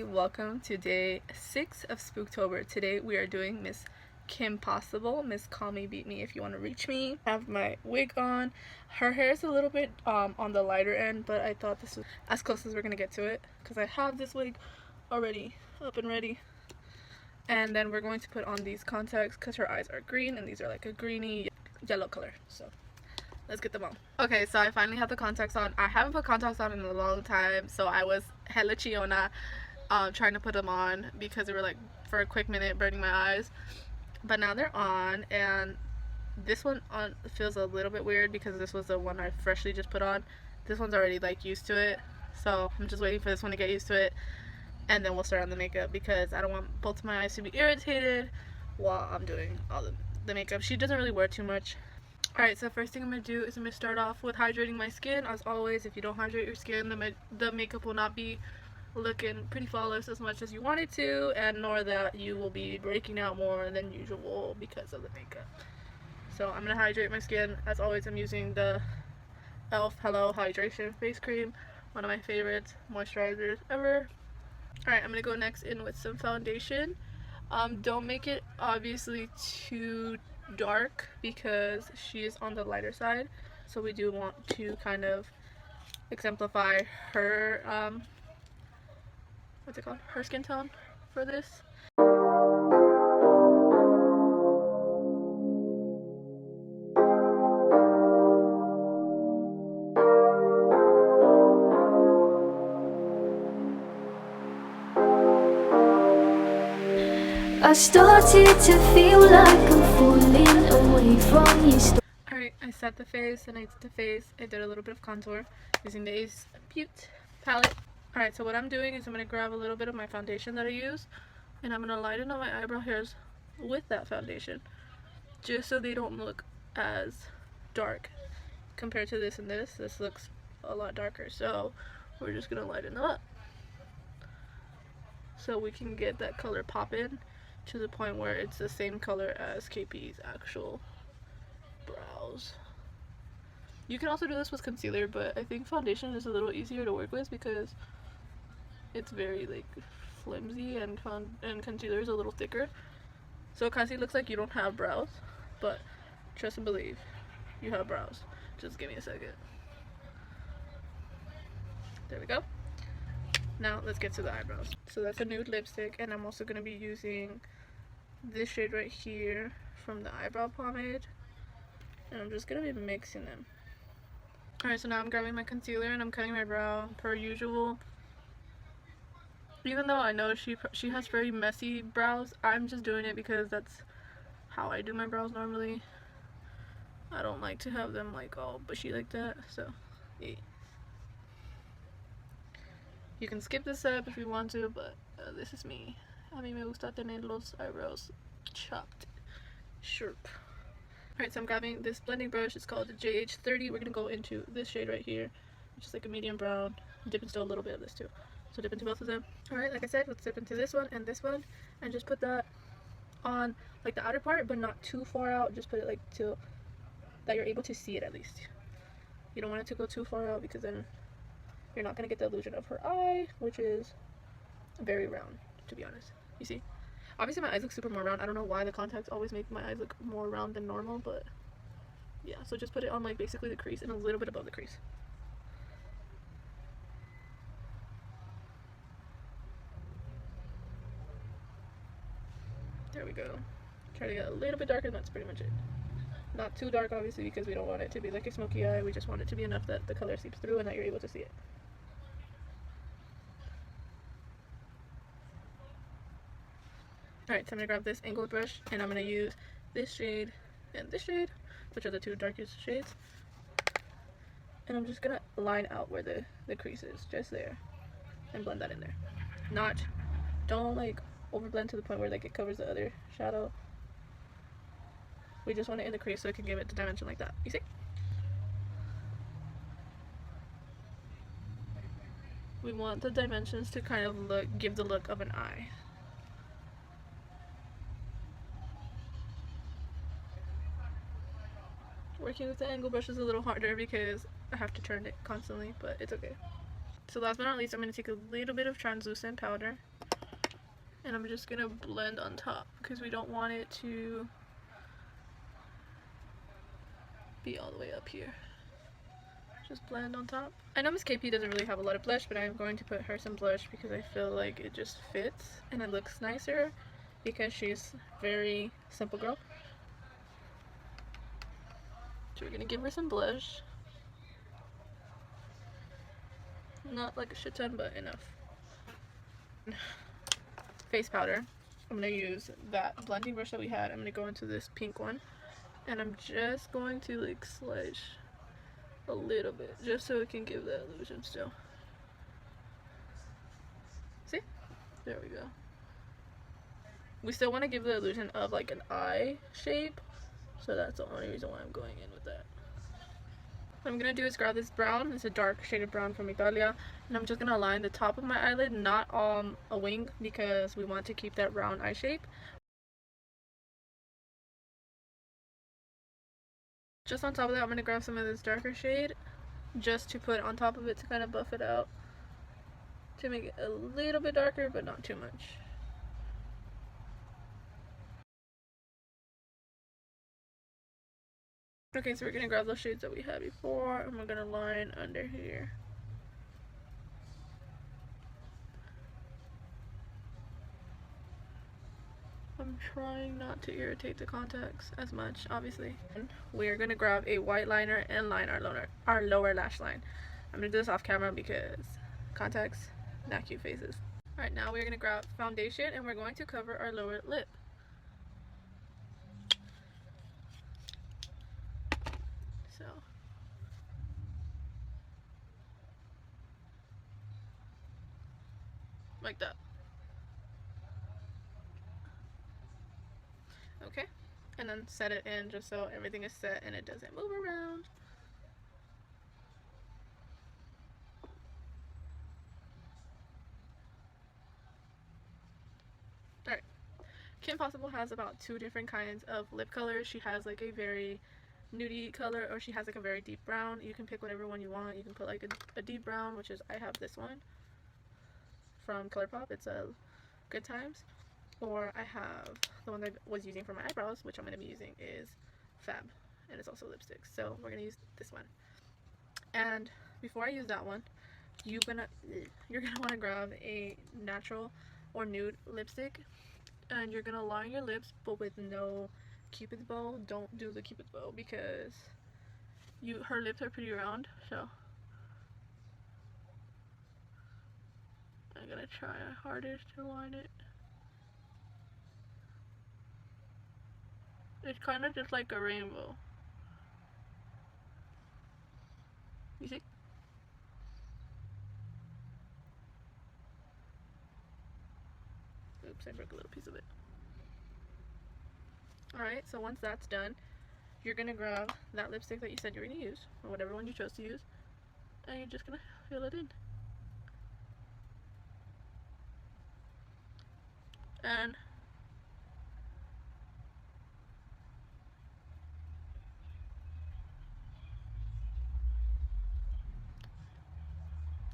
Welcome to day 6 of Spooktober. Today we are doing Miss Kim Possible, Miss Call Me Beat Me if you want to reach me. I have my wig on. Her hair is a little bit on the lighter end, but I thought this was as close as we're gonna get to it because I have this wig already up and ready. And then we're going to put on these contacts because her eyes are green and these are like a greeny yellow color. So let's get them on. Okay, so I finally have the contacts on. I haven't put contacts on in a long time, so I was hella chiona trying to put them on because they were like for a quick minute burning my eyes. But now they're on, and this one on feels a little bit weird because this was the one I freshly just put on. This one's already like used to it, so I'm just waiting for this one to get used to it, and then we'll start on the makeup because I don't want both of my eyes to be irritated while I'm doing all the makeup. She doesn't really wear too much. Alright, so first thing I'm going to do is I'm going to start off with hydrating my skin. As always, if you don't hydrate your skin, the makeup will not be looking pretty flawless as much as you want it to, and nor that you will be breaking out more than usual because of the makeup. So I'm going to hydrate my skin. As always, I'm using the e.l.f. Hello Hydration Face Cream, one of my favorite moisturizers ever. Alright, I'm going to go next in with some foundation. Don't make it obviously too dark because she is on the lighter side, so we do want to kind of exemplify her what's it called, her skin tone for this. I started to feel like I'm falling away from you. Alright, I set the face and I did the face. I did a little bit of contour using the Ace Beauty palette. Alright, so what I'm doing is I'm going to grab a little bit of my foundation that I use, and I'm going to lighten up my eyebrow hairs with that foundation, just so they don't look as dark compared to this and this. This looks a lot darker, so we're just going to lighten up so we can get that color popping to the point where it's the same color as KP's actual brows. You can also do this with concealer, but I think foundation is a little easier to work with because it's very like flimsy, and concealer is a little thicker, so it kind of looks like you don't have brows, but trust and believe, you have brows. Just give me a second. There we go. Now let's get to the eyebrows. So that's a nude lipstick, and I'm also going to be using this shade right here from the eyebrow pomade, and I'm just going to be mixing them. Alright, so now I'm grabbing my concealer and I'm cutting my brow per usual. Even though I know she has very messy brows, I'm just doing it because that's how I do my brows normally. I don't like to have them like all bushy like that, so yeah. You can skip this step if you want to, but this is me. A mí me gusta tener los eyebrows chopped sharp. Alright, so I'm grabbing this blending brush. It's called the JH30. We're going to go into this shade right here, which is like a medium brown. Dip into a little bit of this too. So dip into both of them. Alright, like I said, let's dip into this one, and just put that on like the outer part, but not too far out. Just put it like till that you're able to see it at least. You don't want it to go too far out because then you're not going to get the illusion of her eye, which is very round, to be honest. You see? Obviously my eyes look super more round. I don't know why the contacts always make my eyes look more round than normal, but yeah. So just put it on like basically the crease and a little bit above the crease. There we go. Try to get a little bit darker, and that's pretty much it. Not too dark, obviously, because we don't want it to be like a smoky eye. We just want it to be enough that the color seeps through and that you're able to see it. Alright, so I'm going to grab this angled brush, and I'm going to use this shade and this shade, which are the two darkest shades. And I'm just going to line out where the crease is, just there, and blend that in there. Don't like overblend to the point where like it covers the other shadow. We just want it in the crease so it can give it the dimension like that. You see? We want the dimensions to kind of give the look of an eye. Working with the angle brush is a little harder because I have to turn it constantly, but it's okay. So last but not least, I'm going to take a little bit of translucent powder. And I'm just going to blend on top because we don't want it to be all the way up here. Just blend on top. I know Miss KP doesn't really have a lot of blush, but I'm going to put her some blush because I feel like it just fits and it looks nicer because she's very simple girl. So we're going to give her some blush. Not like a shit ton, but enough. Face powder. I'm going to use that blending brush that we had. I'm going to go into this pink one. And I'm just going to like slice a little bit. Just so it can give that illusion still. See? There we go. We still want to give the illusion of like an eye shape. So that's the only reason why I'm going in with that. What I'm going to do is grab this brown. It's a dark shaded brown from Italia. And I'm just going to line the top of my eyelid, not a wing, because we want to keep that round eye shape. Just on top of that, I'm going to grab some of this darker shade just to put on top of it to kind of buff it out. To make it a little bit darker, but not too much. Okay, so we're going to grab those shades that we had before, and we're going to line under here. I'm trying not to irritate the contacts as much, obviously. We're going to grab a white liner and line our lower lash line. I'm going to do this off camera because contacts, not cute faces. Alright, now we're going to grab foundation and we're going to cover our lower lip. So, like that. Okay, and then set it in just so everything is set and it doesn't move around. Alright, Kim Possible has about 2 different kinds of lip colors. She has like a very nudie color, or she has like a very deep brown. You can pick whatever one you want. You can put like a deep brown, which is, I have this one from ColourPop. It's a Good Times. Or I have the one that I was using for my eyebrows, which I'm going to be using is Fab, and it's also lipstick. So we're going to use this one. And before I use that one, you're gonna want to grab a natural or nude lipstick, and you're gonna line your lips, but with no cupid's bow. Don't do the cupid's bow because her lips are pretty round, so I'm gonna try my hardest to line it. It's kind of just like a rainbow. You see? Oops, I broke a little piece of it. Alright, so once that's done, you're gonna grab that lipstick that you said you were gonna use, or whatever one you chose to use, and you're just gonna fill it in. And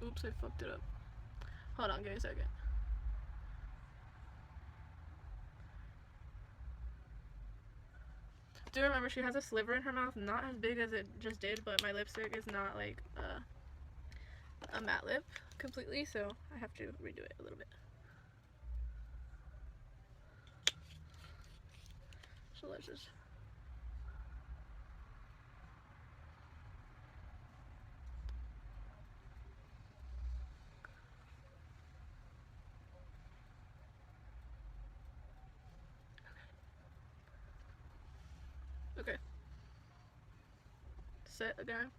oops, I fucked it up. Hold on, give me a second. Do remember she has a sliver in her mouth, not as big as it just did, but my lipstick is not like a matte lip completely, so I have to redo it a little bit. So let's just okay. Set again.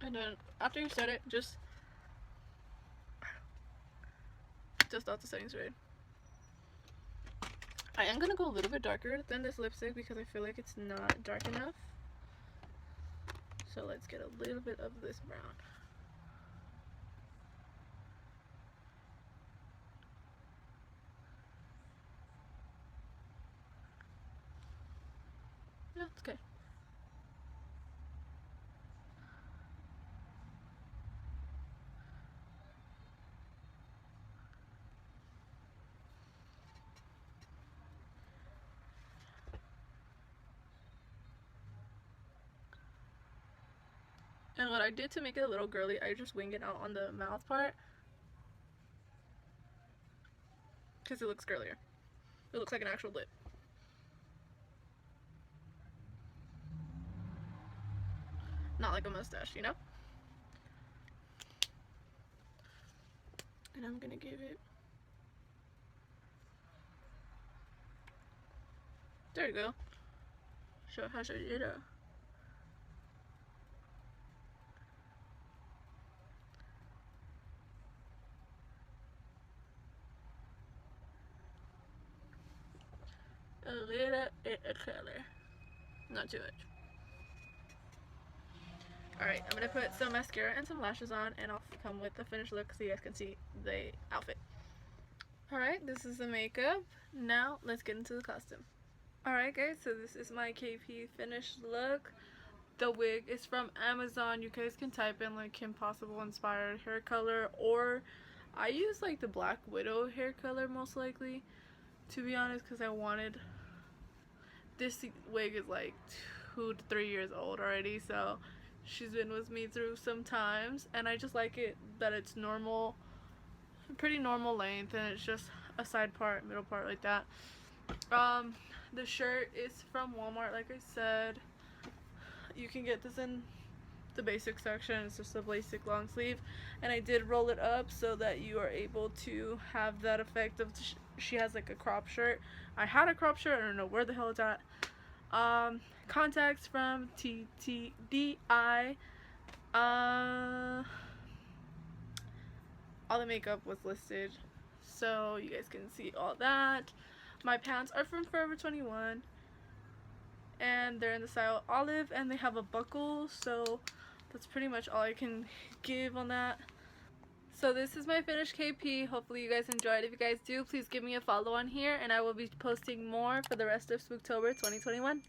And then after you set it, just off the setting spray. I am gonna go a little bit darker than this lipstick because I feel like it's not dark enough. So let's get a little bit of this brown. Yeah, it's okay. And what I did to make it a little girly, I just wing it out on the mouth part. Because it looks girlier. It looks like an actual lip. Not like a mustache, you know? And I'm gonna give it... There you go. Show how should you do. A little bit of color. Not too much. Alright, I'm gonna put some mascara and some lashes on, and I'll come with the finished look so you guys can see the outfit. Alright, this is the makeup. Now, let's get into the costume. Alright guys, so this is my KP finished look. The wig is from Amazon. You guys can type in like Kim Possible inspired hair color, or I use like the Black Widow hair color most likely, to be honest, because I wanted... This wig is like 2 to 3 years old already, so she's been with me through some times, and I just like it that it's normal, pretty normal length, and it's just a side part, middle part like that. The shirt is from Walmart, like I said. You can get this in the basic section. It's just a basic long sleeve, and I did roll it up so that you are able to have that effect of she has like a crop shirt. I had a crop shirt, I don't know where the hell it's at. Contacts from TTDI. All the makeup was listed, so you guys can see all that. My pants are from Forever 21, and they're in the style olive, and they have a buckle, so that's pretty much all I can give on that. So this is my finished KP. Hopefully you guys enjoyed. If you guys do, please give me a follow on here, and I will be posting more for the rest of Spooktober 2021.